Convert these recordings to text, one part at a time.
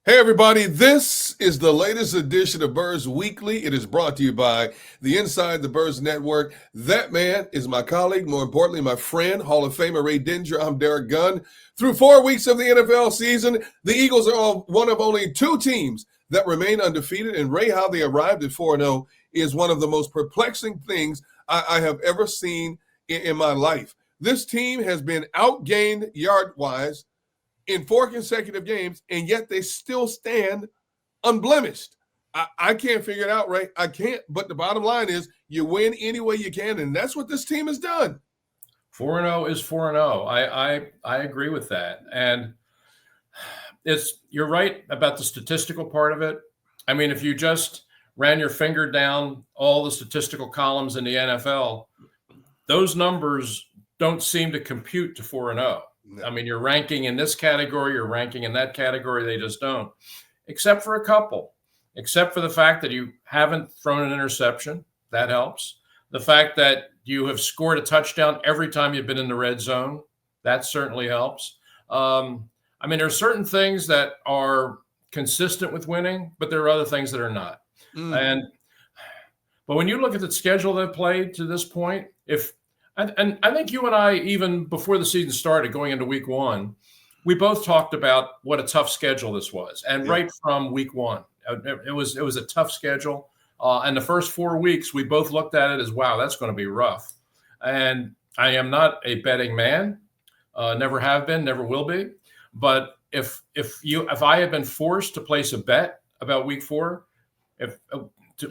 Hey, everybody, this is the latest edition of Birds Weekly. It is brought to you by the Inside the Birds Network. That man is my colleague, more importantly, my friend, Hall of Famer Ray Didinger. I'm Derrick Gunn. Through 4 weeks of the NFL season, the Eagles are one of only two teams that remain undefeated. And Ray, how they arrived at 4-0 is one of the most perplexing things I have ever seen in my life. This team has been outgained yard-wise in 4 consecutive games, and yet they still stand unblemished. I can't figure it out, Ray. I can't. But the bottom line is you win any way you can, and that's what this team has done. 4-0 is 4-0. I agree with that. And you're right about the statistical part of it. I mean, if you just ran your finger down all the statistical columns in the NFL, those numbers don't seem to compute to 4-0. No. I mean, you're ranking in this category, you're ranking in that category. They just don't, except for a couple, except for the fact that you haven't thrown an interception. That helps. The fact that you have scored a touchdown every time you've been in the red zone. That certainly helps. I mean, there are certain things that are consistent with winning, but there are other things that are not. But when you look at the schedule they've played to this point, and I think you and I, even before the season started, going into week one, we both talked about what a tough schedule this was. And right from week one, it was a tough schedule. And the first 4 weeks, we both looked at it as, wow, that's going to be rough. And I am not a betting man, never have been, never will be. But if I had been forced to place a bet about week 4,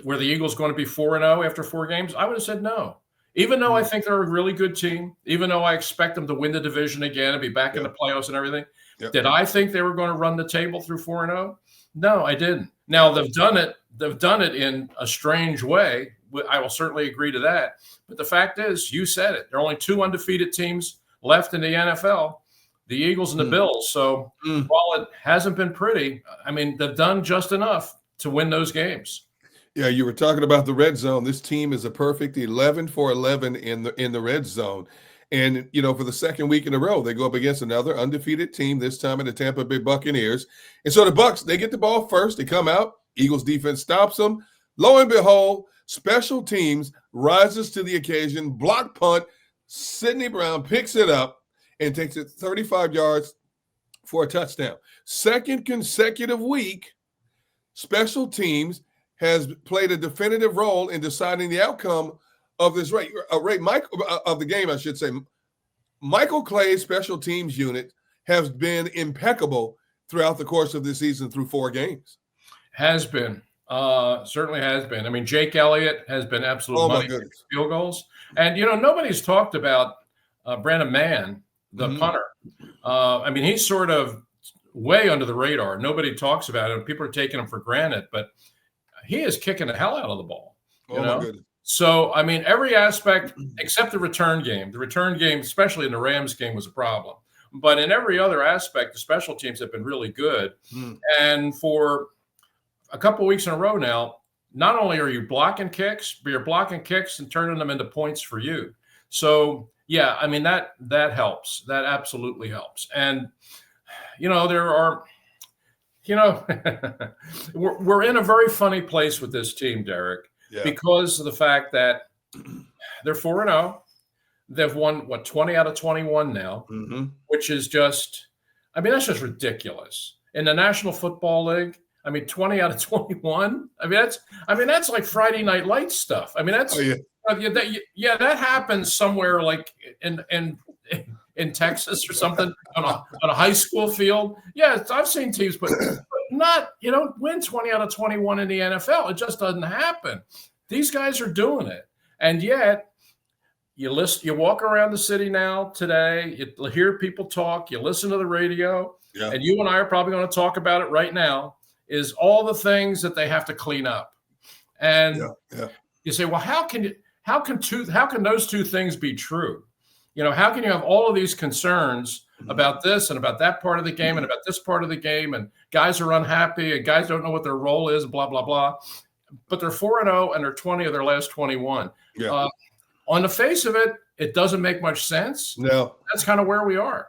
were the Eagles going to be 4-0 after 4 games, I would have said no. Even though I think they're a really good team, even though I expect them to win the division again and be back in the playoffs and everything, did I think they were going to run the table through 4-0? No, I didn't. Now, they've done it. They've done it in a strange way. I will certainly agree to that. But the fact is, you said it. There are only 2 undefeated teams left in the NFL, the Eagles and the Bills. So while it hasn't been pretty, I mean, they've done just enough to win those games. Yeah, you were talking about the red zone. This team is a perfect 11 for 11 in the red zone. And, for the second week in a row, they go up against another undefeated team, this time in the Tampa Bay Buccaneers. And so the Bucs, they get the ball first. They come out. Eagles defense stops them. Lo and behold, special teams rises to the occasion. Block punt. Sidney Brown picks it up and takes it 35 yards for a touchdown. Second consecutive week, special teams has played a definitive role in deciding the outcome of this race. Of the game, I should say. Michael Clay's special teams unit has been impeccable throughout the course of this season through 4 games. Has been. Certainly has been. I mean, Jake Elliott has been absolute money for field goals. And, nobody's talked about Brandon Mann, the punter. I mean, he's sort of way under the radar. Nobody talks about him. People are taking him for granted, but he is kicking the hell out of the ball. My goodness. So, I mean, every aspect except the return game. The return game, especially in the Rams game, was a problem. But in every other aspect, the special teams have been really good. And for a couple of weeks in a row now, not only are you blocking kicks, but you're blocking kicks and turning them into points for you. So, yeah, I mean, that helps. That absolutely helps. And, there are – we're in a very funny place with this team, Derrick, because of the fact that they're 4-0. They've won, 20 out of 21 now, which is just, I mean, that's just ridiculous. In the National Football League, I mean, 20 out of 21. I mean, that's like Friday Night Lights stuff. I mean, that's that happens somewhere like in Texas or something on a high school field. Yeah, I've seen teams, but not, win 20 out of 21 in the NFL. It just doesn't happen. These guys are doing it. And yet you walk around the city now today, you hear people talk, you listen to the radio, and you and I are probably going to talk about it right now, is all the things that they have to clean up. And you say, well, how can those two things be true? How can you have all of these concerns about this and about that part of the game and about this part of the game, and guys are unhappy and guys don't know what their role is, blah, blah, blah. But they're 4-0 and they're 20 of their last 21. On the face of it, it doesn't make much sense. No. That's kind of where we are.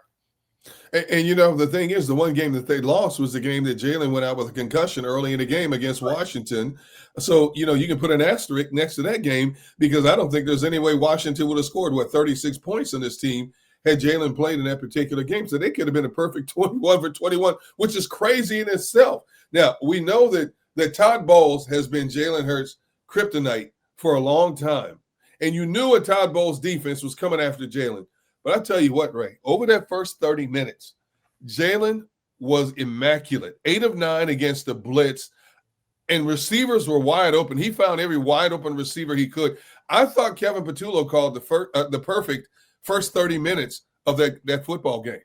And the thing is, the one game that they lost was the game that Jalen went out with a concussion early in the game against Washington. So, you can put an asterisk next to that game because I don't think there's any way Washington would have scored, 36 points on this team had Jalen played in that particular game. So they could have been a perfect 21 for 21, which is crazy in itself. Now, we know that Todd Bowles has been Jalen Hurts' kryptonite for a long time. And you knew a Todd Bowles defense was coming after Jalen. But I tell you what, Ray, over that first 30 minutes, Jalen was immaculate. 8 of 9 against the blitz, and receivers were wide open. He found every wide open receiver he could. I thought Kevin Patullo called the perfect first 30 minutes of that football game.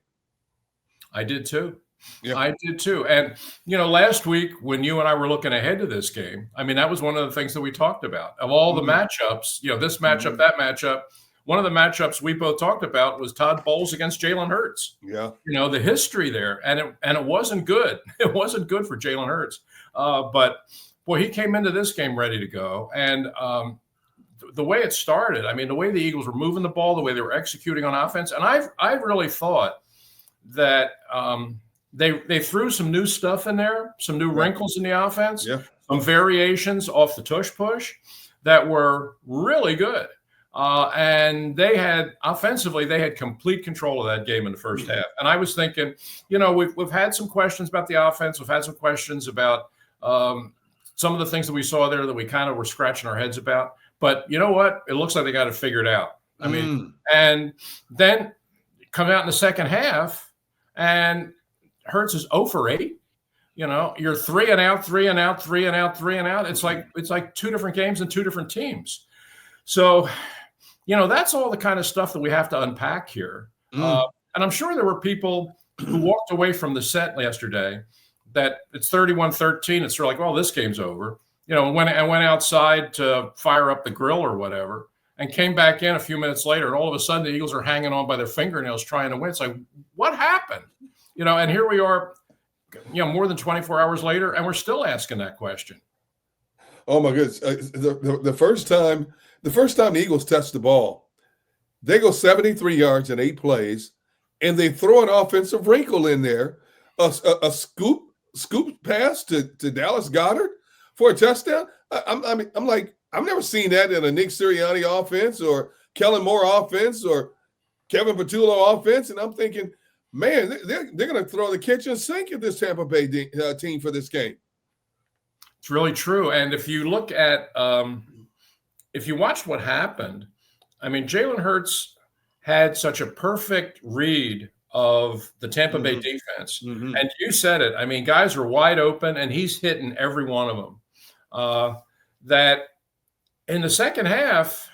I did too. Yeah. I did too. And, last week when you and I were looking ahead to this game, that was one of the things that we talked about. Of all the matchups, this matchup, that matchup, one of the matchups we both talked about was Todd Bowles against Jalen Hurts. Yeah. The history there. And it wasn't good. It wasn't good for Jalen Hurts. But, boy, he came into this game ready to go. And the way it started, the way the Eagles were moving the ball, the way they were executing on offense. And I really thought that they threw some new stuff in there, some new wrinkles in the offense, some variations off the tush push that were really good. And they had complete control of that game in the first half. And I was thinking, we've had some questions about the offense. We've had some questions about some of the things that we saw there that we kind of were scratching our heads about. But you know what? It looks like they got it figured out. And then come out in the second half, and Hurts is 0 for 8. You're 3 and out, 3 and out, 3 and out, 3 and out. It's like two different games and two different teams. So, that's all the kind of stuff that we have to unpack here. And I'm sure there were people who walked away from the set yesterday that it's 31-13. It's sort of like, well, this game's over. And went outside to fire up the grill or whatever and came back in a few minutes later. And all of a sudden the Eagles are hanging on by their fingernails trying to win. It's like, what happened? And here we are, more than 24 hours later, and we're still asking that question. Oh my goodness. The first time the Eagles touched the ball, they go 73 yards in 8 plays, and they throw an offensive wrinkle in there, a scoop pass to Dallas Goedert for a touchdown. I'm like, I've never seen that in a Nick Sirianni offense or Kellen Moore offense or Kevin Patullo offense. And I'm thinking, man, they're going to throw the kitchen sink at this Tampa Bay team for this game. It's really true. And if you look at if you watched what happened, Jalen Hurts had such a perfect read of the Tampa Bay defense. And you said it. Guys are wide open, and he's hitting every one of them. That in the second half,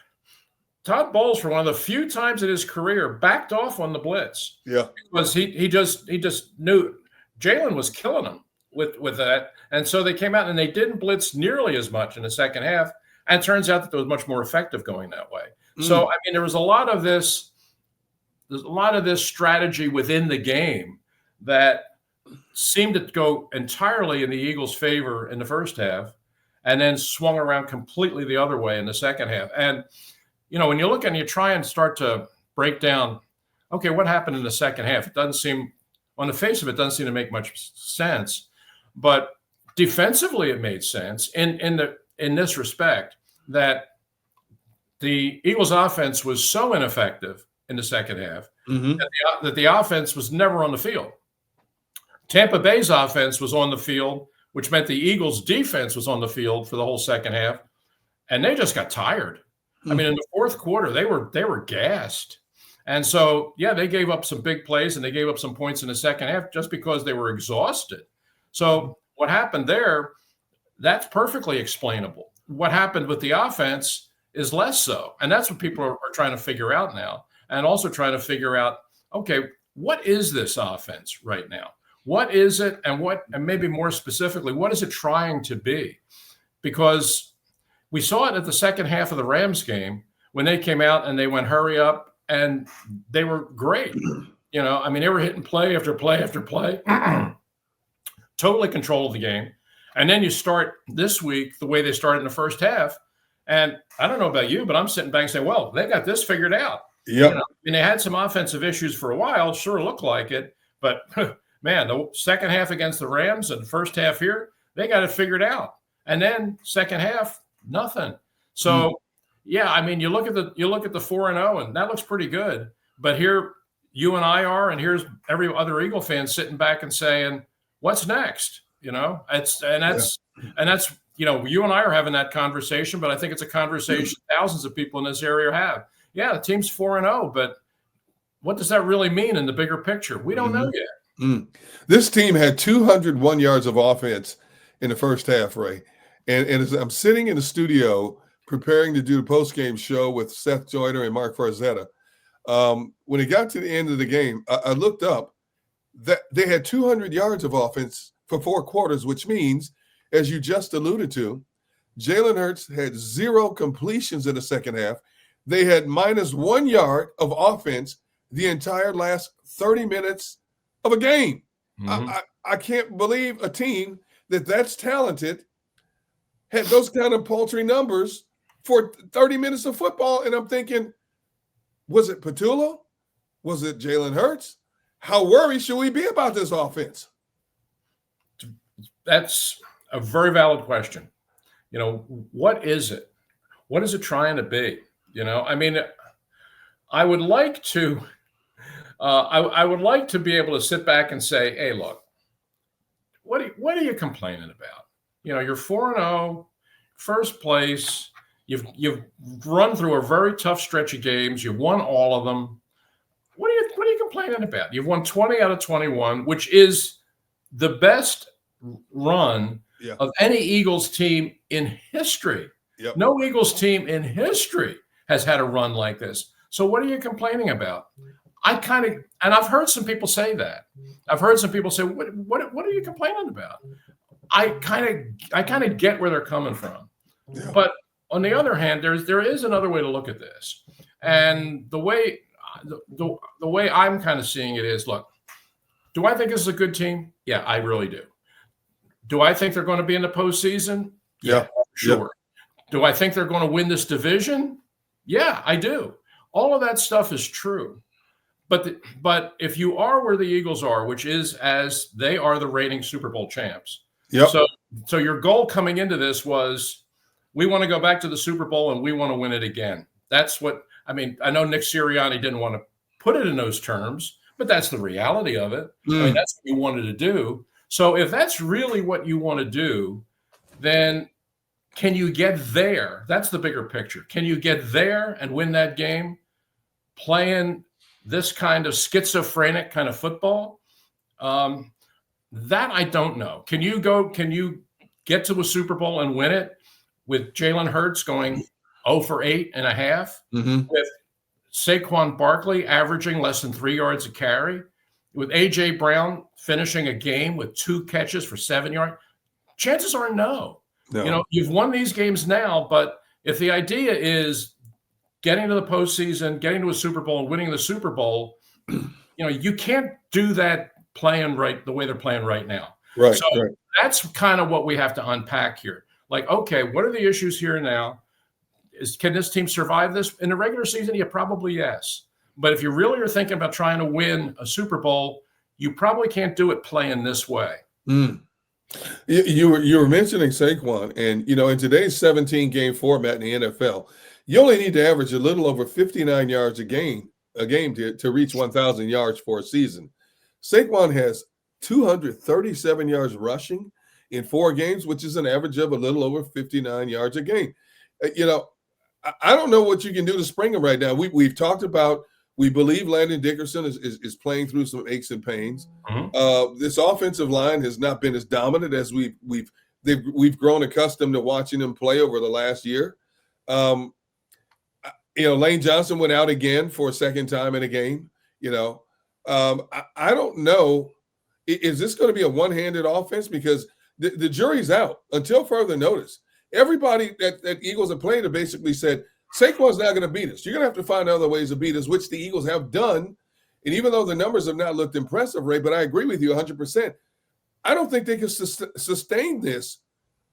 Todd Bowles, for one of the few times in his career, backed off on the blitz. Yeah. Because he just knew Jalen was killing him with that. And so they came out and they didn't blitz nearly as much in the second half. And it turns out that it was much more effective going that way. So, there was a lot of this strategy within the game that seemed to go entirely in the Eagles' favor in the first half and then swung around completely the other way in the second half. And, when you look and you try and start to break down, okay, what happened in the second half? It doesn't seem, on the face of it, doesn't seem to make much sense. But defensively, it made sense in this respect that the Eagles' offense was so ineffective in the second half that the offense was never on the field. Tampa Bay's offense was on the field, which meant the Eagles' defense was on the field for the whole second half, and they just got tired. In the fourth quarter, they were gassed. And so, they gave up some big plays and they gave up some points in the second half just because they were exhausted. So what happened there, that's perfectly explainable. What happened with the offense is less so. And that's what people are trying to figure out now. And also trying to figure out, okay, what is this offense right now? What is it? And maybe more specifically, what is it trying to be? Because we saw it at the second half of the Rams game when they came out and they went hurry up and they were great. They were hitting play after play after play, totally control of the game. And then you start this week the way they started in the first half. And I don't know about you, but I'm sitting back saying, well, they got this figured out. Yep. And they had some offensive issues for a while. Sure looked like it. But, man, the second half against the Rams and the first half here, they got it figured out. And then second half, nothing. So, yeah, I mean, you look at the 4-0, and that looks pretty good. But here you and I are, and here's every other Eagle fan sitting back and saying, what's next? That's you and I are having that conversation, but I think it's a conversation thousands of people in this area have. Yeah, the team's 4-0, but what does that really mean in the bigger picture? We don't know yet. This team had 201 yards of offense in the first half, Ray. And as I'm sitting in the studio preparing to do the post-game show with Seth Joyner and Mark Farzetta, when it got to the end of the game, I looked up that they had 200 yards of offense for 4 quarters, which means, as you just alluded to, Jalen Hurts had 0 completions in the second half. They had -1 yard of offense the entire last 30 minutes of a game. I can't believe a team that's talented had those kind of paltry numbers for 30 minutes of football. And I'm thinking, was it Petula? Was it Jalen Hurts? How worried should we be about this offense? That's a very valid question. What is it? What is it trying to be? I mean, I would like to I would like to be able to sit back and say, hey, look, what are you complaining about? You're 4-0, first place. You've run through a very tough stretch of games. You've won all of them. What are you complaining about? You've won 20 out of 21, which is the best run of any Eagles team in history. Yep. No Eagles team in history has had a run like this. So what are you complaining about? And I've heard some people say that. I've heard some people say, what are you complaining about? I kind of get where they're coming from. Yeah. But on the other hand, there is another way to look at this. And the way I'm kind of seeing it is, look, do I think this is a good team? Yeah, I really do. Do I think they're going to be in the postseason? Yeah, sure. Yeah. Do I think they're going to win this division? Yeah, I do. All of that stuff is true. But if you are where the Eagles are, which is as they are the reigning Super Bowl champs. Yep. So your goal coming into this was, we want to go back to the Super Bowl and we want to win it again. That's what I mean. I know Nick Sirianni didn't want to put it in those terms, but that's the reality of it. I mean, that's what you wanted to do. So if that's really what you want to do, then can you get there? That's the bigger picture. Can you get there and win that game playing this kind of schizophrenic kind of football? That I don't know. Can you get to a Super Bowl and win it with Jalen Hurts going 0 for 8.5, with Saquon Barkley averaging less than 3 yards a carry, with A.J. Brown finishing a game with 2 catches for 7 yards? Chances are no. You've won these games now, but if the idea is getting to the postseason, getting to a Super Bowl, and winning the Super Bowl, you can't do that playing right the way they're playing right now. Right. So that's kind of what we have to unpack here. Like, okay, what are the issues here now? Can this team survive this in the regular season? Yeah, probably yes. But if you really are thinking about trying to win a Super Bowl, you probably can't do it playing this way. You were mentioning Saquon, and in today's 17-game format in the NFL, you only need to average a little over 59 yards a game to reach 1,000 yards for a season. Saquon has 237 yards rushing in 4 games, which is an average of a little over 59 yards a game. I don't know what you can do to spring him right now. We've talked about, we believe Landon Dickerson is playing through some aches and pains. This offensive line has not been as dominant as we've grown accustomed to watching him play over the last year. Lane Johnson went out again for a second time in a game. I don't know. Is this going to be a one-handed offense? Because the jury's out until further notice. Everybody that Eagles have played have basically said, Saquon's not going to beat us. You're going to have to find other ways to beat us, which the Eagles have done. And even though the numbers have not looked impressive, Ray, but I agree with you 100%. I don't think they can sustain this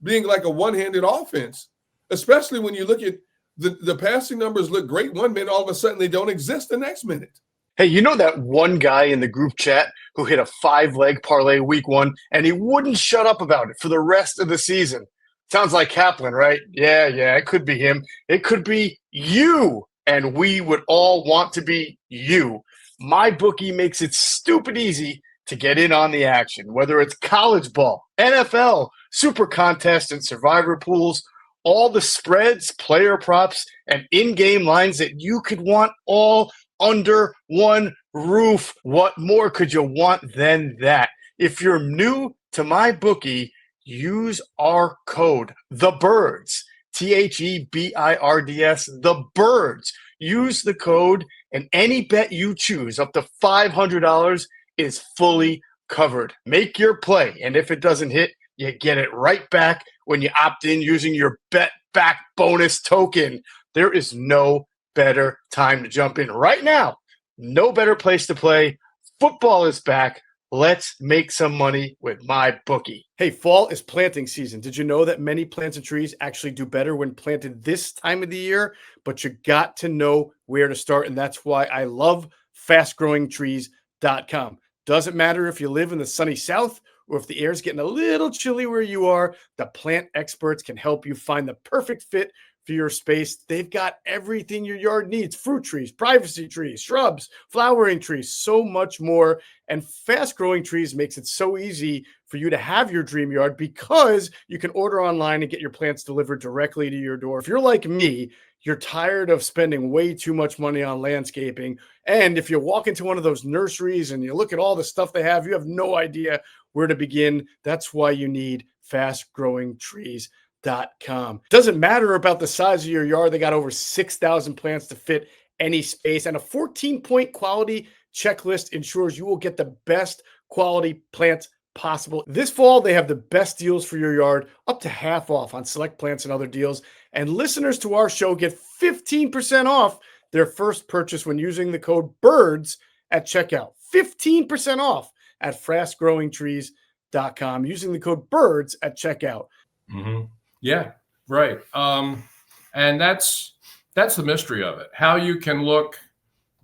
being like a one-handed offense, especially when you look at the passing numbers look great one minute, all of a sudden they don't exist the next minute. Hey, you know that one guy in the group chat who hit a 5-leg parlay week 1 and he wouldn't shut up about it for the rest of the season? Sounds like Kaplan, right? Yeah, it could be him. It could be you, and we would all want to be you. MyBookie makes it stupid easy to get in on the action, whether it's college ball, NFL, super contest, and survivor pools, all the spreads, player props, and in-game lines that you could want all under one roof. What more could you want than that? If you're new to MyBookie, use our code, THEBIRDS, THEBIRDS, the birds. Use the code, and any bet you choose up to $500 is fully covered. Make your play, and if it doesn't hit, you get it right back when you opt in using your bet back bonus token. There is no better time to jump in right now. No better place to play. Football is back. Let's make some money with MyBookie. Hey, fall is planting season. Did you know that many plants and trees actually do better when planted this time of the year? But you got to know where to start, and that's why I love fastgrowingtrees.com. Doesn't matter if you live in the sunny south or if the air's getting a little chilly where you are, the plant experts can help you find the perfect fit for your space. They've got everything your yard needs: fruit trees, privacy trees, shrubs, flowering trees, so much more. And Fast Growing Trees makes it so easy for you to have your dream yard because you can order online and get your plants delivered directly to your door. If you're like me, you're tired of spending way too much money on landscaping. And if you walk into one of those nurseries and you look at all the stuff they have, you have no idea where to begin. That's why you need fastgrowingtrees.com. Doesn't matter about the size of your yard. They got over 6,000 plants to fit any space, and a 14-point quality checklist ensures you will get the best quality plants possible. This fall, they have the best deals for your yard, up to half off on select plants and other deals. And listeners to our show get 15% off their first purchase when using the code BIRDS at checkout. 15% off at fastgrowingtrees.com using the code BIRDS at checkout. Mm-hmm. Yeah, right. And that's the mystery of it. How you can look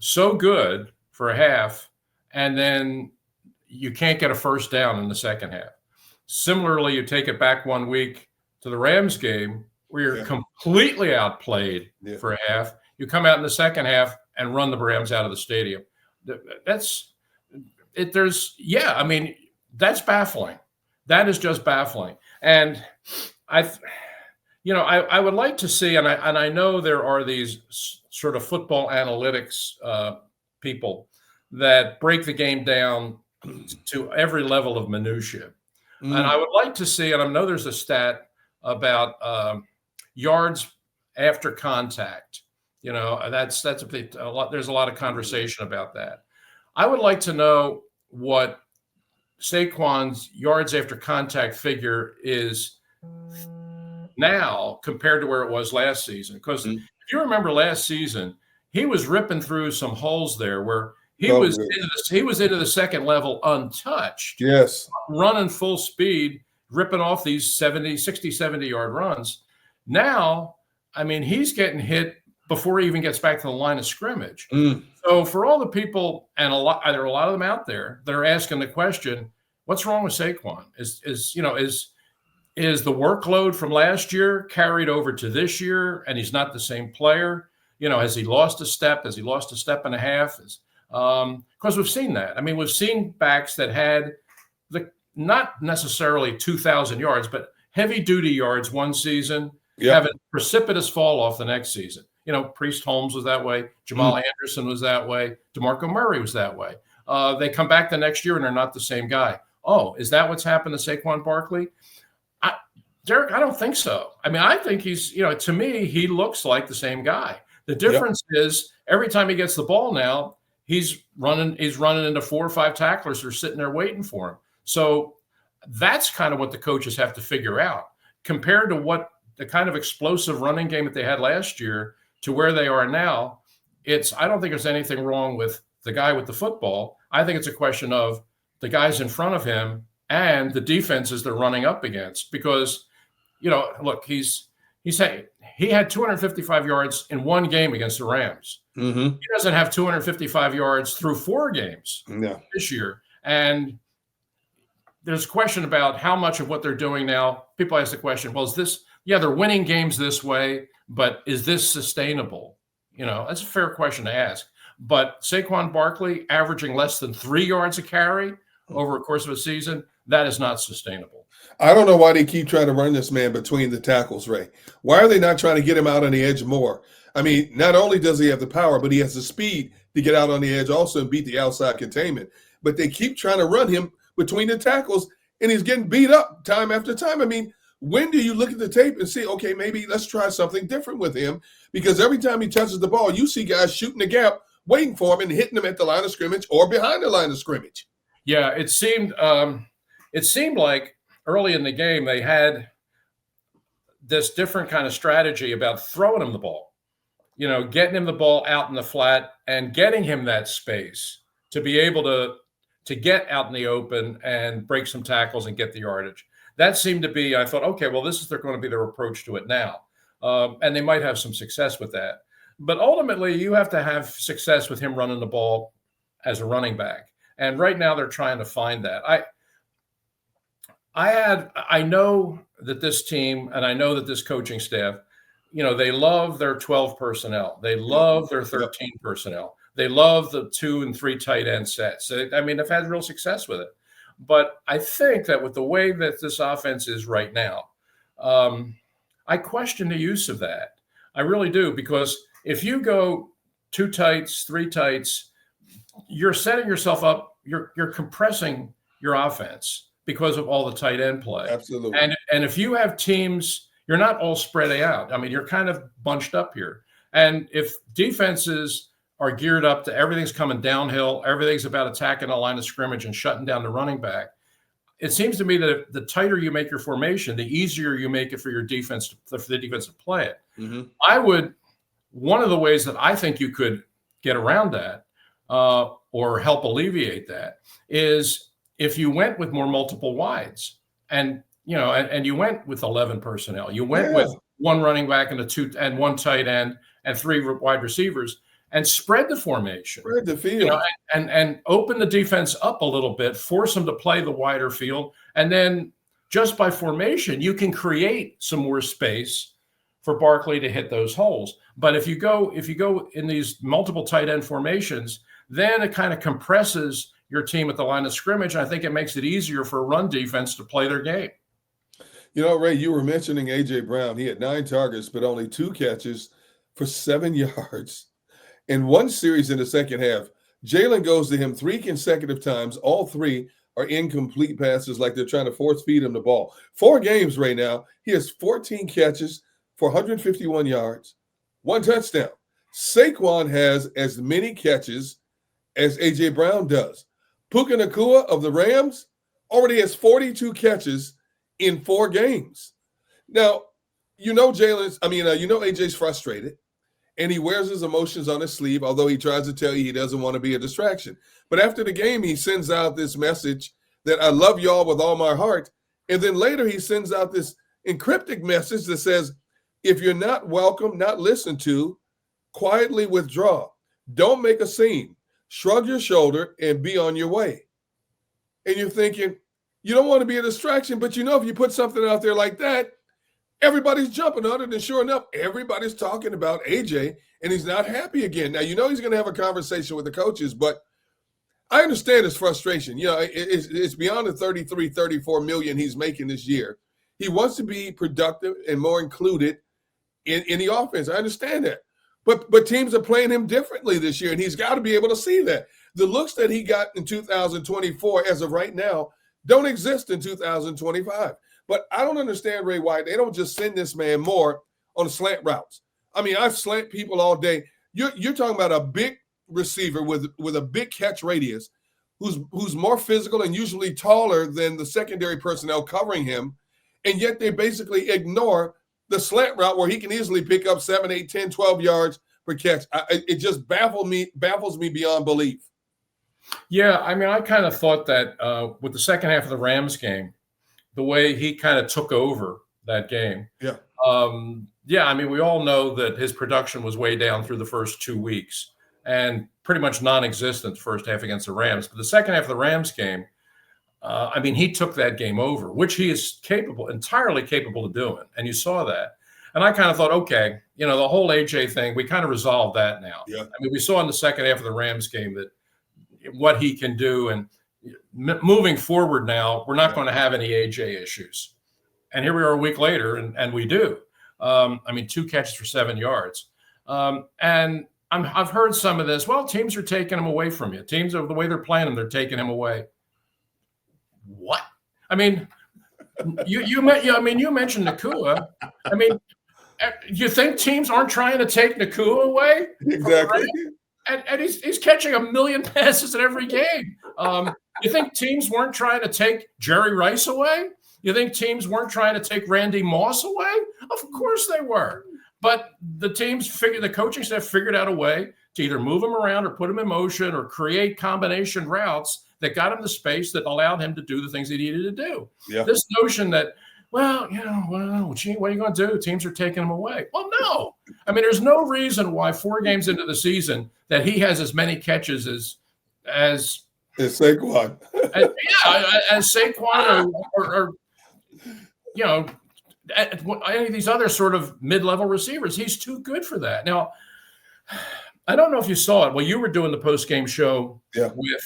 so good for a half and then you can't get a first down in the second half. Similarly, you take it back 1 week to the Rams game where you're completely outplayed for a half. You come out in the second half and run the Rams out of the stadium. That's baffling. That is just baffling. And I would like to see, and I know there are these sort of football analytics people that break the game down to every level of minutia. And I would like to see, and I know there's a stat about yards after contact. That's a lot. There's a lot of conversation about that. I would like to know what Saquon's yards after contact figure is now compared to where it was last season. Because if you remember last season, he was ripping through some holes there where he was into the second level untouched. Yes. Running full speed, ripping off these 60, 70-yard runs. Now, he's getting hit before he even gets back to the line of scrimmage. So for all the people, and there are a lot of them out there that are asking the question, what's wrong with Saquon? Is the workload from last year carried over to this year and he's not the same player? Has he lost a step? Has he lost a step and a half? Because we've seen that. We've seen backs that had not necessarily 2,000 yards, but heavy-duty yards one season, have a precipitous fall off the next season. Priest Holmes was that way. Jamal Anderson was that way. DeMarco Murray was that way. They come back the next year and they're not the same guy. Oh, is that what's happened to Saquon Barkley? Derek, I don't think so. I think he's, to me, he looks like the same guy. The difference is every time he gets the ball now, he's running into 4 or 5 tacklers who are sitting there waiting for him. So that's kind of what the coaches have to figure out compared to what the kind of explosive running game that they had last year to where they are now. I don't think there's anything wrong with the guy with the football. I think it's a question of the guys in front of him and the defenses they're running up against because, look, he's he said he had 255 yards in one game against the Rams. Mm-hmm. He doesn't have 255 yards through 4 games this year. And there's a question about how much of what they're doing now. People ask the question, well, is this, they're winning games this way, but is this sustainable? That's a fair question to ask. But Saquon Barkley averaging less than 3 yards a carry over a course of a season, that is not sustainable. I don't know why they keep trying to run this man between the tackles, Ray. Why are they not trying to get him out on the edge more? I mean, not only does he have the power, but he has the speed to get out on the edge also and beat the outside containment. But they keep trying to run him between the tackles, and he's getting beat up time after time. I mean, when do you look at the tape and say, okay, maybe let's try something different with him? Because every time he touches the ball, you see guys shooting the gap, waiting for him and hitting him at the line of scrimmage or behind the line of scrimmage. Yeah, it seemed like early in the game they had this different kind of strategy about throwing him the ball, getting him the ball out in the flat and getting him that space to be able to get out in the open and break some tackles and get the yardage. That seemed to be, I thought, okay, well, this is going to be their approach to it now. And they might have some success with that. But ultimately, you have to have success with him running the ball as a running back. And right now they're trying to find that. I know that this team and I know that this coaching staff, they love their 12 personnel. They love their 13 personnel. They love the 2 and 3 tight end sets. I mean, they've had real success with it. But I think that with the way that this offense is right now, I question the use of that. I really do, because if you go 2 tights, 3 tights, you're setting yourself up. You're compressing your offense because of all the tight end play. Absolutely. And if you have teams, you're not all spread out. I mean, you're kind of bunched up here. And if defenses are geared up to everything's coming downhill, everything's about attacking the line of scrimmage and shutting down the running back, it seems to me that the tighter you make your formation, the easier you make it for your defense, for the defense to play it. Mm-hmm. One of the ways that I think you could get around that or help alleviate that is if you went with more multiple wides and you went with 11 personnel, you went with 1 running back and 2 and 1 tight end and 3 wide receivers, and spread the formation, spread the field, and open the defense up a little bit, force them to play the wider field, and then just by formation, you can create some more space for Barkley to hit those holes. But if you go in these multiple tight end formations, then it kind of compresses your team at the line of scrimmage. And I think it makes it easier for a run defense to play their game. Ray, you were mentioning A.J. Brown. He had 9 targets, but only 2 catches for 7 yards. In one series in the second half, Jalen goes to him 3 consecutive times. All 3 are incomplete passes, like they're trying to force feed him the ball. 4 games right now, he has 14 catches for 151 yards, 1 touchdown. Saquon has as many catches as A.J. Brown does. Puka Nacua of the Rams already has 42 catches in 4 games. Now, AJ's frustrated. And he wears his emotions on his sleeve, although he tries to tell you he doesn't want to be a distraction. But after the game, he sends out this message that I love y'all with all my heart. And then later he sends out this encrypted message that says, if you're not welcome, not listened to, quietly withdraw. Don't make a scene. Shrug your shoulder and be on your way. And you're thinking, you don't want to be a distraction, but if you put something out there like that, everybody's jumping on it, and sure enough, everybody's talking about AJ, and he's not happy again. Now, he's going to have a conversation with the coaches, but I understand his frustration. It's beyond the 33, 34 million he's making this year. He wants to be productive and more included in the offense. I understand that. But teams are playing him differently this year, and he's got to be able to see that. The looks that he got in 2024, as of right now, don't exist in 2025. But I don't understand, Ray, why they don't just send this man more on slant routes. I mean, I've slant people all day. You're talking about a big receiver with a big catch radius who's more physical and usually taller than the secondary personnel covering him, and yet they basically ignore the slant route where he can easily pick up 7, 8, 10, 12 yards per catch. It just baffles me beyond belief. Yeah, I mean, I kind of thought that with the second half of the Rams game, the way he kind of took over that game, Yeah, I mean, we all know that his production was way down through the first 2 weeks and pretty much non-existent the first half against the Rams. But the second half of the Rams game, I mean, he took that game over, which he is entirely capable of doing. And you saw that. And I kind of thought, okay, the whole AJ thing, we kind of resolved that now. Yeah. I mean, we saw in the second half of the Rams game that what he can do. And moving forward now, we're not going to have any AJ issues. And here we are a week later, and we do. I mean, 2 catches for 7 yards. And I've heard some of this. Well, teams are taking him away from you. Teams, are the way they're playing him, they're taking him away. What? I mean, you mentioned Nakua. I mean, you think teams aren't trying to take Nakua away? Exactly. And he's catching 1 million passes in every game. You think teams weren't trying to take Jerry Rice away? You think teams weren't trying to take Randy Moss away? Of course they were. But the coaching staff figured out a way to either move him around or put him in motion or create combination routes that got him the space that allowed him to do the things he needed to do. Yeah. This notion that, what are you going to do? Teams are taking him away. Well, no. I mean, there's no reason why 4 games into the season that he has as many catches as Saquon. as Saquon or any of these other sort of mid-level receivers. He's too good for that. Now, I don't know if you saw it. Well, you were doing the post-game show with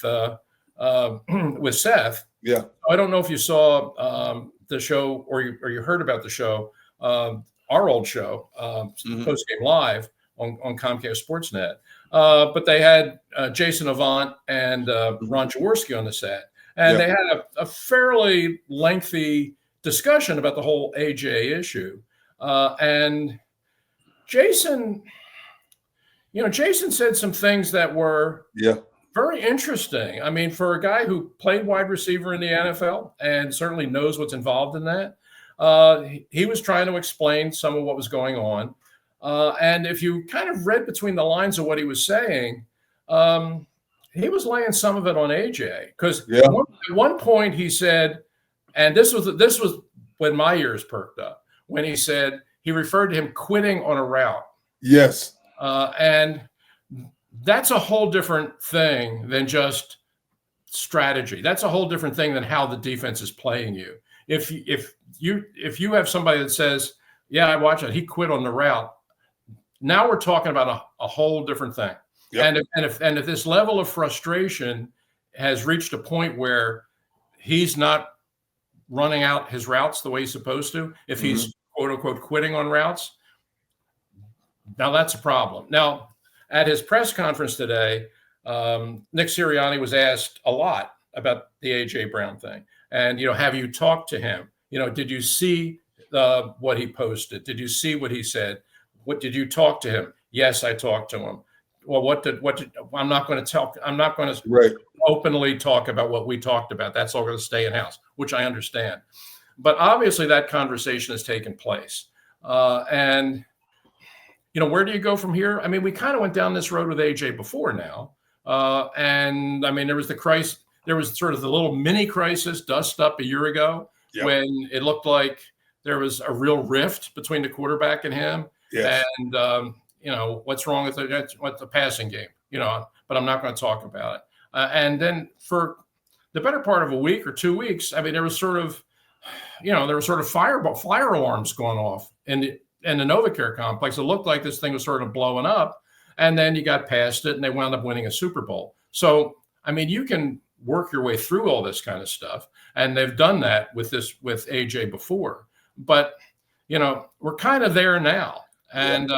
Seth. Yeah. I don't know if you saw the show or you heard about the show, our old show, post-game live on Comcast Sportsnet. But they had Jason Avant and Ron Jaworski on the set. And they had a fairly lengthy discussion about the whole AJ issue. And Jason said some things that were very interesting. I mean, for a guy who played wide receiver in the NFL and certainly knows what's involved in that, he was trying to explain some of what was going on. And if you kind of read between the lines of what he was saying, he was laying some of it on AJ. Because at one point he said, and this was when my ears perked up, when he said he referred to him quitting on a route. Yes. And that's a whole different thing than just strategy. That's a whole different thing than how the defense is playing you. If you have somebody that says, yeah, I watched it, he quit on the route. Now we're talking about a whole different thing. Yep. And if this level of frustration has reached a point where he's not running out his routes the way he's supposed to, if he's quote unquote quitting on routes, now that's a problem. Now, at his press conference today, Nick Sirianni was asked a lot about the AJ Brown thing. And, have you talked to him? Did you see what he posted? Did you see what he said? What did you talk to him? Yes, I talked to him. Well, I'm not going to openly talk about what we talked about. That's all going to stay in house, which I understand. But obviously that conversation has taken place. And where do you go from here? I mean, we kind of went down this road with AJ before now. And I mean, there was sort of the little mini crisis dust up a year ago when it looked like there was a real rift between the quarterback and him. Yes. And, what's wrong with the passing game, but I'm not going to talk about it. And then for the better part of a week or 2 weeks, I mean, there was sort of fire alarms going off in the NovaCare complex. It looked like this thing was sort of blowing up, and then you got past it and they wound up winning a Super Bowl. So, I mean, you can work your way through all this kind of stuff, and they've done that with AJ before, but we're kind of there now. And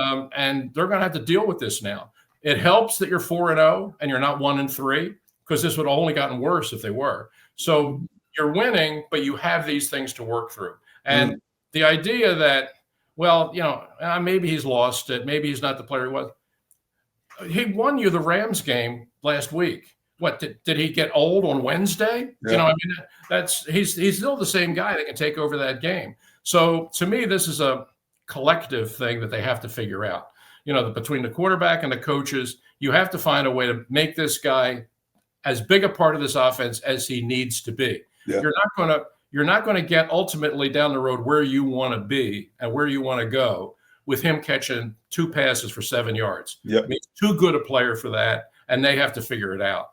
they're going to have to deal with this now. It helps that you're 4-0 and you're not 1-3, because this would have only gotten worse if they were. So you're winning, but you have these things to work through. And the idea that, maybe he's lost it, maybe he's not the player he was. He won you the Rams game last week. What did he get old on Wednesday? Yeah. He's still the same guy that can take over that game. So to me, this is a collective thing that they have to figure out. Between the quarterback and the coaches, you have to find a way to make this guy as big a part of this offense as he needs to be. Yeah. You're not going to get ultimately down the road where you want to be and where you want to go with him catching 2 passes for 7 yards. Yep. I mean, he's too good a player for that, and they have to figure it out.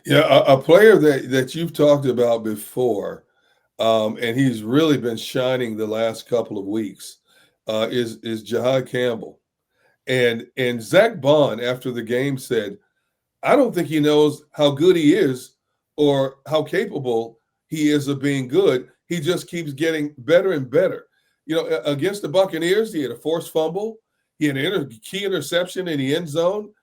Yeah, a player that you've talked about before, and he's really been shining the last couple of weeks, is Jadson Campbell. And Zach Bond, after the game, said, I don't think he knows how good he is or how capable he is of being good. He just keeps getting better and better. Against the Buccaneers, he had a forced fumble. He had a key interception in the end zone.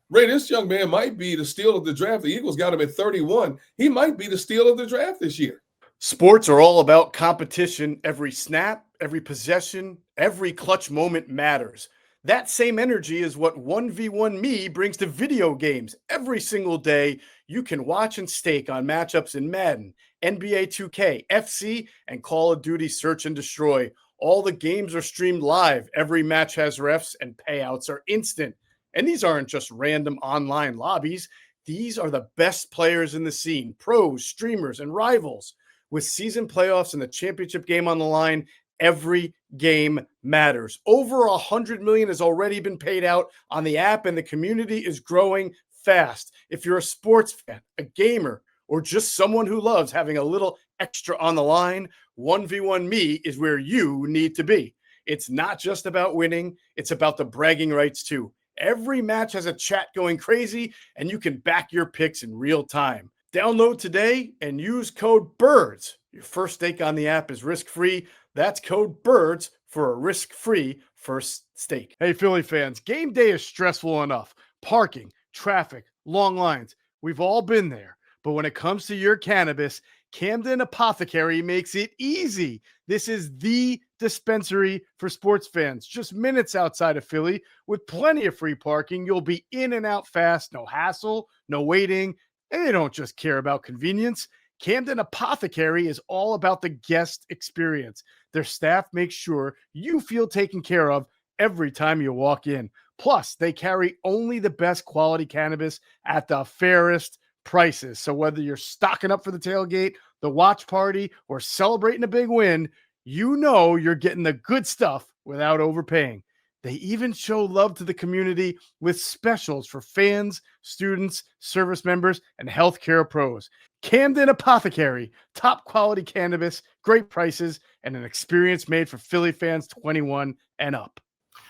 Ray, this young man might be the steal of the draft. The Eagles got him at 31. He might be the steal of the draft this year. Sports are all about competition. Every snap, every possession, every clutch moment matters. That same energy is what 1v1 Me brings to video games. Every single day, you can watch and stake on matchups in Madden, NBA 2K, FC, and Call of Duty Search and Destroy. All the games are streamed live. Every match has refs, and payouts are instant. And these aren't just random online lobbies. These are the best players in the scene, pros, streamers, and rivals. With season playoffs and the championship game on the line, every game matters. Over $100 million has already been paid out on the app, and the community is growing fast. If you're a sports fan, a gamer, or just someone who loves having a little extra on the line, 1v1 Me is where you need to be. It's not just about winning, it's about the bragging rights too. Every match has a chat going crazy, and you can back your picks in real time. Download today and use code BIRDS. Your first stake on the app is risk-free. That's code BIRDS for a risk-free first stake. Hey, Philly fans, game day is stressful enough. Parking, traffic, long lines. We've all been there. But when it comes to your cannabis, Camden Apothecary makes it easy. This is the dispensary for sports fans, just minutes outside of Philly with plenty of free parking. You'll be in and out fast, no hassle, no waiting. And they don't just care about convenience. Camden Apothecary is all about the guest experience. Their staff makes sure you feel taken care of every time you walk in. Plus, they carry only the best quality cannabis at the fairest prices. So whether you're stocking up for the tailgate, the watch party, or celebrating a big win, you know you're getting the good stuff without overpaying. They even show love to the community with specials for fans, students, service members, and healthcare pros. Camden Apothecary, top quality cannabis, great prices, and an experience made for Philly fans 21 and up.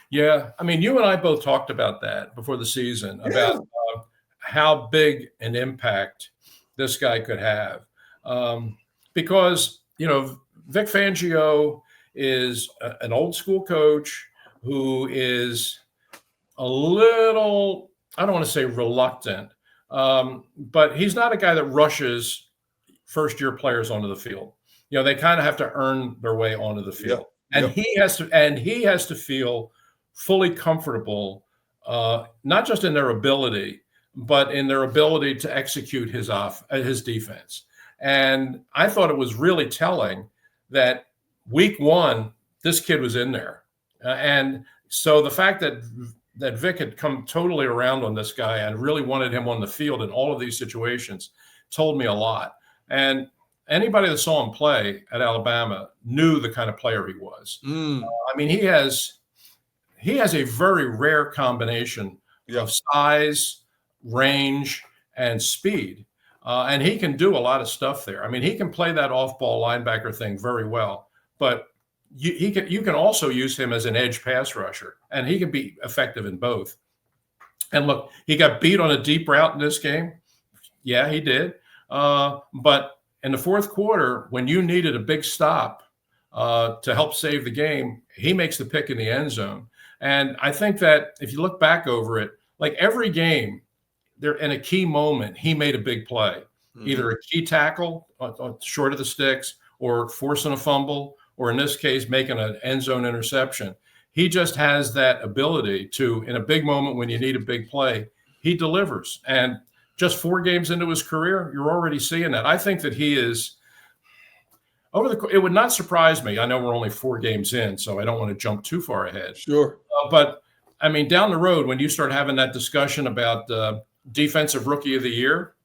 Yeah, I mean, you and I both talked about that before the season, about how big an impact this guy could have. Because, Vic Fangio is an old school coach who is a little, I don't want to say reluctant, but he's not a guy that rushes first-year players onto the field. They kind of have to earn their way onto the field. And he has to feel fully comfortable, not just in their ability, but in their ability to execute his defense. And I thought it was really telling that week one, this kid was in there. And so the fact that Vic had come totally around on this guy and really wanted him on the field in all of these situations told me a lot. And anybody that saw him play at Alabama knew the kind of player he was. I mean, he has a very rare combination of size, range, and speed. And he can do a lot of stuff there. I mean, he can play that off-ball linebacker thing very well, but you can also use him as an edge pass rusher, and he can be effective in both. And look, he got beat on a deep route in this game. Yeah, he did. But in the fourth quarter, when you needed a big stop to help save the game, he makes the pick in the end zone. And I think that if you look back over it, like every game, there in a key moment, he made a big play, either a key tackle short of the sticks, or forcing a fumble, or in this case, making an end zone interception. He just has that ability to, in a big moment when you need a big play, he delivers. And just 4 games into his career, you're already seeing that. I think that he is it would not surprise me. I know we're only 4 games in, so I don't want to jump too far ahead. Sure. But I mean, down the road, when you start having that discussion about defensive rookie of the year,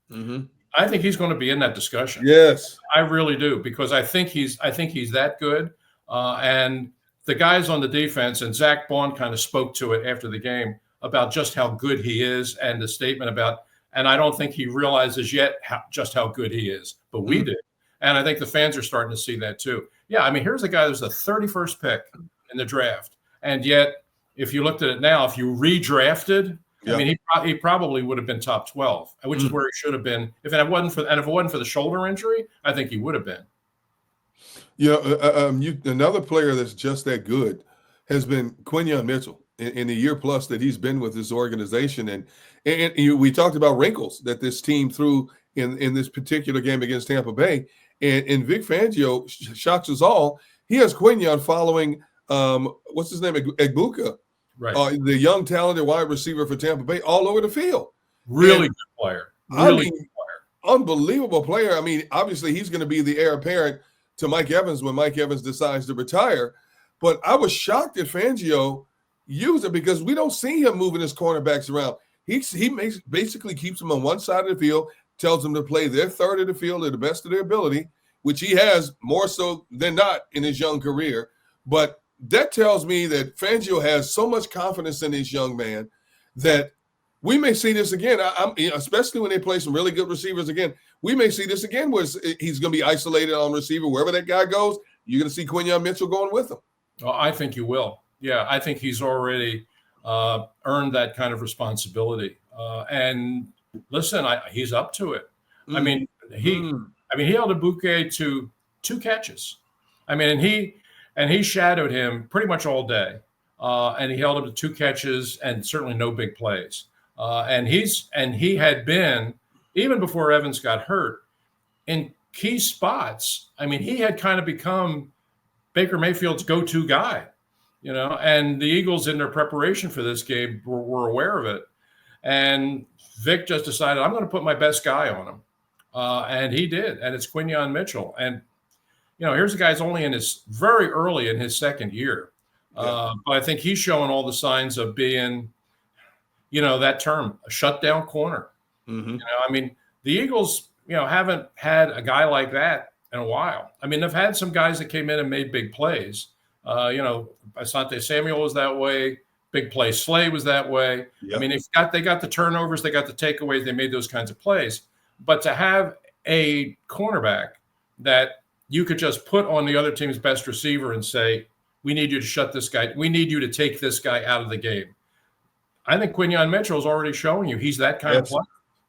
I think he's going to be in that discussion. Yes, I really do, because I think he's that good. And the guys on the defense, and Zach Bond kind of spoke to it after the game about just how good he is, and the statement about, and I don't think he realizes yet just how good he is, but we did. And I think the fans are starting to see that too. Yeah, I mean, here's a guy that was the 31st pick in the draft. And yet, if you looked at it now, if you redrafted, I mean, he probably would have been top 12, which is where he should have been. If it wasn't for the shoulder injury, I think he would have been. Another player that's just that good has been Quinyon Mitchell in the year plus that he's been with this organization. And we talked about wrinkles that this team threw in this particular game against Tampa Bay. And Vic Fangio shocks us all. He has Quinyon following, what's his name, Egbuka, right? The young, talented wide receiver for Tampa Bay, all over the field. Really good player. Really good player. Unbelievable player. I mean, obviously, he's going to be the heir apparent to Mike Evans when Mike Evans decides to retire. But I was shocked that Fangio used it because we don't see him moving his cornerbacks around. He basically keeps them on one side of the field, tells them to play their third of the field to the best of their ability, which he has more so than not in his young career. But that tells me that Fangio has so much confidence in this young man that we may see this again, especially when they play some really good receivers again. We may see this again where he's going to be isolated on receiver. Wherever that guy goes, you're going to see Quinyon Mitchell going with him. Oh, I think you will. Yeah, I think he's already earned that kind of responsibility. And listen, he's up to it. I mean, he held a bouquet to 2 catches. I mean, and he shadowed him pretty much all day. And he held him to 2 catches and certainly no big plays. And he had been, even before Evans got hurt, in key spots. I mean, he had kind of become Baker Mayfield's go-to guy, and the Eagles in their preparation for this game were aware of it. And Vic just decided, I'm going to put my best guy on him. And he did. And it's Quinyon Mitchell. And, here's a guy who's only very early in his second year. But I think he's showing all the signs of being, that term, a shutdown corner. I mean, the Eagles, haven't had a guy like that in a while. I mean, they've had some guys that came in and made big plays. Asante Samuel was that way. Big play Slay was that way. Yep. I mean, they got the turnovers, they got the takeaways, they made those kinds of plays. But to have a cornerback that you could just put on the other team's best receiver and say, we need you to shut this guy. We need you to take this guy out of the game. I think Quinyon Mitchell is already showing you he's that kind of player.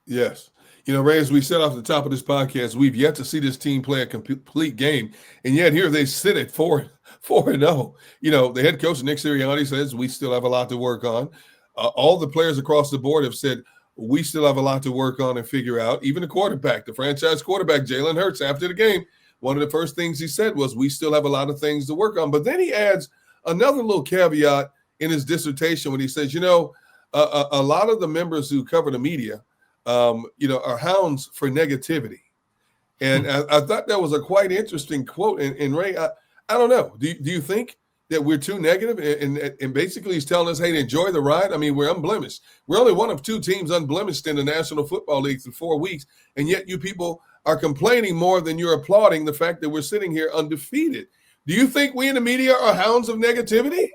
Yes. Ray, as we said off the top of this podcast, we've yet to see this team play a complete game. And yet here they sit at 4-0. The head coach, Nick Sirianni, says we still have a lot to work on. All the players across the board have said we still have a lot to work on and figure out. Even the quarterback, the franchise quarterback, Jalen Hurts, after the game, one of the first things he said was we still have a lot of things to work on. But then he adds another little caveat in his dissertation when he says, a lot of the members who cover the media, are hounds for negativity. And I thought that was a quite interesting quote. And Ray, I don't know. Do you think that we're too negative? And basically he's telling us, hey, enjoy the ride. I mean, we're unblemished. We're only one of 2 teams unblemished in the National Football League through 4 weeks. And yet you people are complaining more than you're applauding the fact that we're sitting here undefeated. Do you think we in the media are hounds of negativity?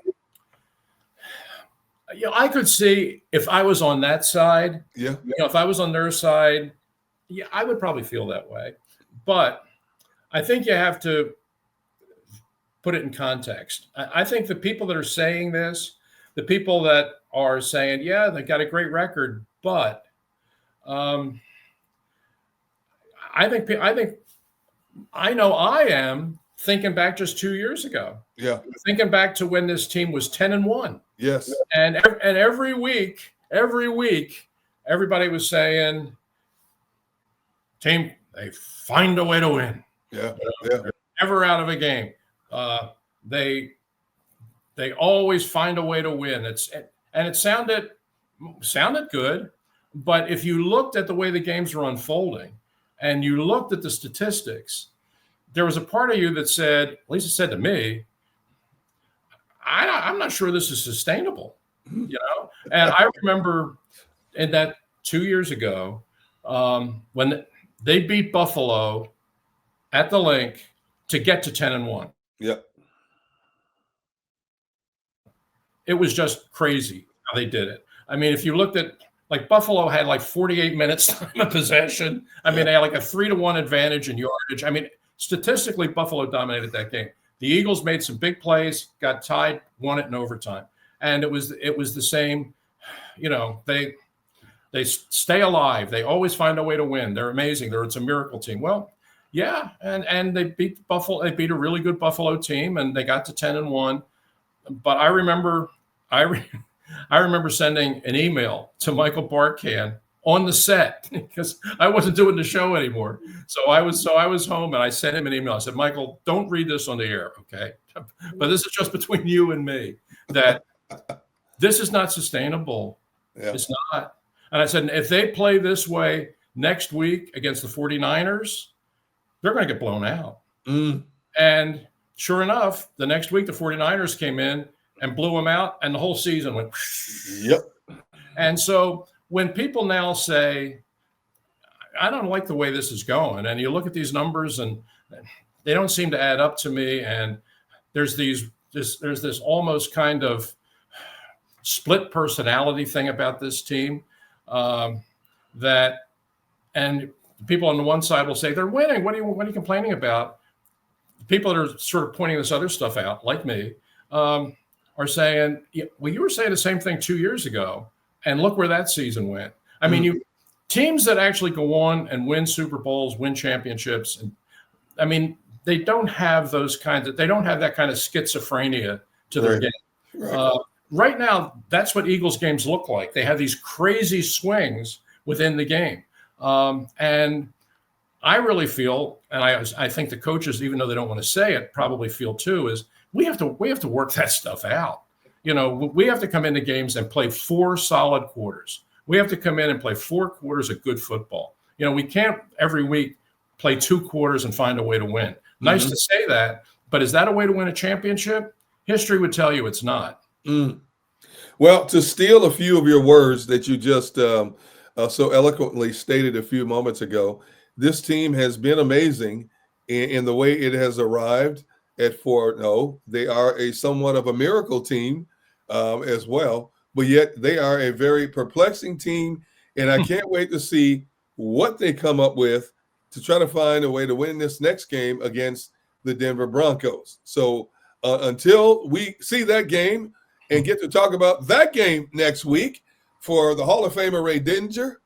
I could see if I was on that side. Yeah. If I was on their side, I would probably feel that way. But I think you have to put it in context. I think the people that are saying this, the people that are saying, yeah, they got a great record, but I know I am thinking back just 2 years ago. Yeah. Thinking back to when this team was 10-1. Yes. And every week, everybody was saying, team, they find a way to win. Yeah. They're never out of a game. They always find a way to win. It sounded good, but if you looked at the way the games were unfolding and you looked at the statistics, there was a part of you that said, at least it said to me, I'm not sure this is sustainable, And I remember in that 2 years ago when they beat Buffalo at the Link to get to 10-1. Yep. it was just crazy how they did it. I mean, if you looked at, like, Buffalo had like 48 minutes time of possession. I mean, they had like a 3-1 advantage in yardage. I mean, statistically, Buffalo dominated that game. The Eagles made some big plays, got tied, won it in overtime. And it was the same, you know, they stay alive. They always find a way to win. They're amazing. It's a miracle team. Well, yeah, and they beat Buffalo. They beat a really good Buffalo team, and they got to 10-1. But I remember sending an email to Michael Bartcan on the set because I wasn't doing the show anymore. So I was home, and I sent him an email. I said, Michael, don't read this on the air, okay? But this is just between you and me, that this is not sustainable. Yeah. It's not. And I said, if they play this way next week against the 49ers, they're going to get blown out. And sure enough, the next week, the 49ers came in and blew them out, and the whole season went. Yep. And so when people now say, I don't like the way this is going, and you look at these numbers and they don't seem to add up to me, and there's this almost kind of split personality thing about this team, that, and people on the one side will say they're winning. What are you complaining about? The people that are sort of pointing this other stuff out, like me, are saying, well, you were saying the same thing 2 years ago, and look where that season went. I mean, teams that actually go on and win Super Bowls, win championships, and I mean, they don't have that kind of schizophrenia to their game. Right. Right now, that's what Eagles games look like. They have these crazy swings within the game. And I really feel, and I think the coaches, even though they don't want to say it, probably feel too, is we have to work that stuff out. You know, we have to come into games and play 4 solid quarters. We have to come in and play 4 quarters of good football. You know, we can't every week play 2 quarters and find a way to win. Nice to say that, but is that a way to win a championship? History would tell you it's not. Well, to steal a few of your words that you just so eloquently stated a few moments ago, this team has been amazing in the way it has arrived at 4-0. They are a somewhat of a miracle team as well, but yet they are a very perplexing team, and I can't wait to see what they come up with to try to find a way to win this next game against the Denver Broncos. So until we see that game and get to talk about that game next week, for the Hall of Famer Ray Didinger,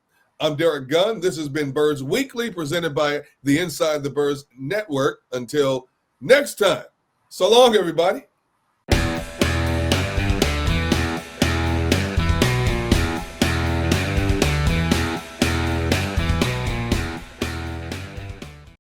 I'm Derrick Gunn. This has been Birds Weekly, presented by the Inside the Birds Network. Until next time, so long, everybody.